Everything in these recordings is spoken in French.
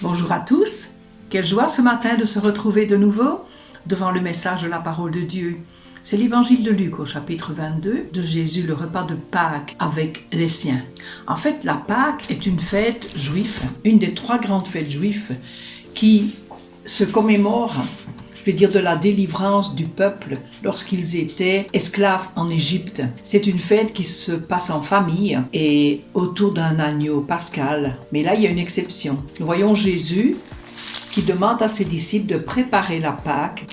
Bonjour à tous, quelle joie ce matin de se retrouver de nouveau devant le message de la parole de Dieu. C'est l'évangile de Luc au chapitre 22 de Jésus, le repas de Pâques avec les siens. En fait, la Pâques est une fête juive, une des 3 grandes fêtes juives qui se commémore, de la délivrance du peuple lorsqu'ils étaient esclaves en Égypte. C'est une fête qui se passe en famille et autour d'un agneau pascal. Mais là, il y a une exception. Nous voyons Jésus qui demande à ses disciples de préparer la Pâque.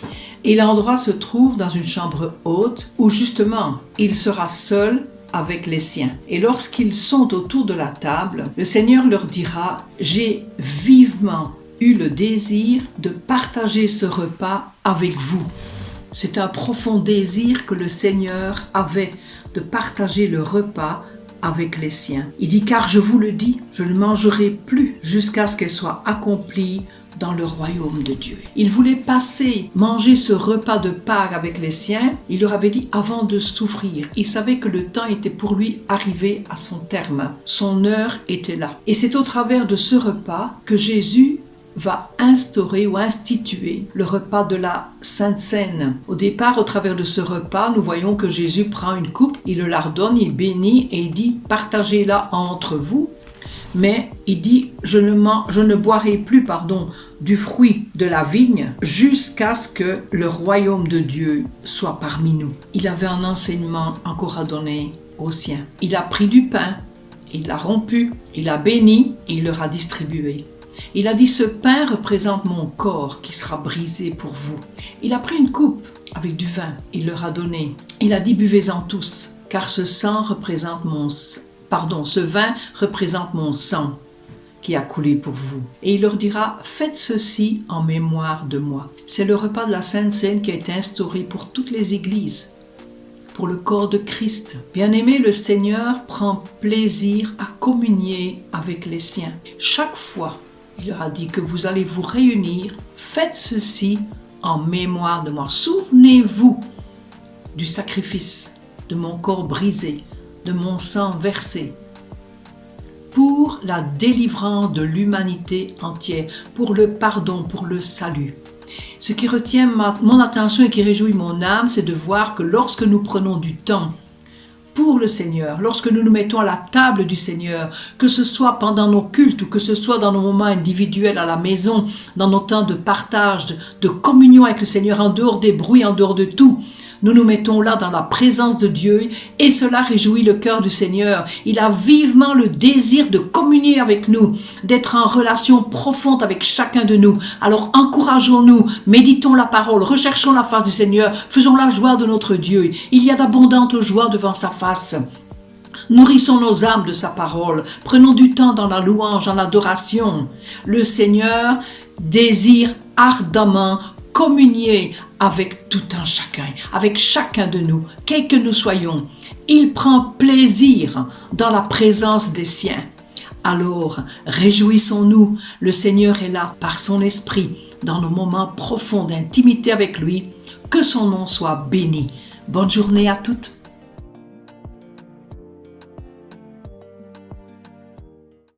Et l'endroit se trouve dans une chambre haute où justement, il sera seul avec les siens. Et lorsqu'ils sont autour de la table, le Seigneur leur dira « J'ai vivement eu le désir de partager ce repas avec vous. » C'est un profond désir que le Seigneur avait de partager le repas avec les siens. Il dit « Car je vous le dis, je ne mangerai plus jusqu'à ce qu'elle soit accomplie dans le royaume de Dieu. » Il voulait manger ce repas de Pâques avec les siens. Il leur avait dit avant de souffrir. Il savait que le temps était pour lui arrivé à son terme. Son heure était là. Et c'est au travers de ce repas que Jésus va instaurer ou instituer le repas de la Sainte Seine. Au départ, au travers de ce repas, nous voyons que Jésus prend une coupe, il le leur donne, il bénit et il dit « Partagez-la entre vous ». Mais il dit « Je ne boirai plus du fruit de la vigne jusqu'à ce que le royaume de Dieu soit parmi nous. » Il avait un enseignement encore à donner aux siens. Il a pris du pain, il l'a rompu, il l'a béni et il leur a distribué. Il a dit « Ce pain représente mon corps qui sera brisé pour vous. » Il a pris une coupe avec du vin, il leur a donné. Il a dit « Buvez-en tous, car ce vin représente mon sang qui a coulé pour vous. » Et il leur dira « Faites ceci en mémoire de moi. » C'est le repas de la Sainte Seine qui a été instauré pour toutes les églises, pour le corps de Christ. Bien-aimé, le Seigneur prend plaisir à communier avec les siens. Chaque fois, il leur a dit que vous allez vous réunir, faites ceci en mémoire de moi. Souvenez-vous du sacrifice, de mon corps brisé, de mon sang versé, pour la délivrance de l'humanité entière, pour le pardon, pour le salut. Ce qui retient mon attention et qui réjouit mon âme, c'est de voir que lorsque nous prenons du temps pour le Seigneur, lorsque nous nous mettons à la table du Seigneur, que ce soit pendant nos cultes ou que ce soit dans nos moments individuels à la maison, dans nos temps de partage, de communion avec le Seigneur, en dehors des bruits, en dehors de tout, nous nous mettons là dans la présence de Dieu et cela réjouit le cœur du Seigneur. Il a vivement le désir de communier avec nous, d'être en relation profonde avec chacun de nous. Alors encourageons-nous, méditons la parole, recherchons la face du Seigneur, faisons la joie de notre Dieu. Il y a d'abondantes joies devant sa face. Nourrissons nos âmes de sa parole. Prenons du temps dans la louange, dans l'adoration. Le Seigneur désire ardemment communier avec tout un chacun, avec chacun de nous, quels que nous soyons. Il prend plaisir dans la présence des siens. Alors, réjouissons-nous, le Seigneur est là par son esprit, dans nos moments profonds d'intimité avec lui. Que son nom soit béni. Bonne journée à toutes.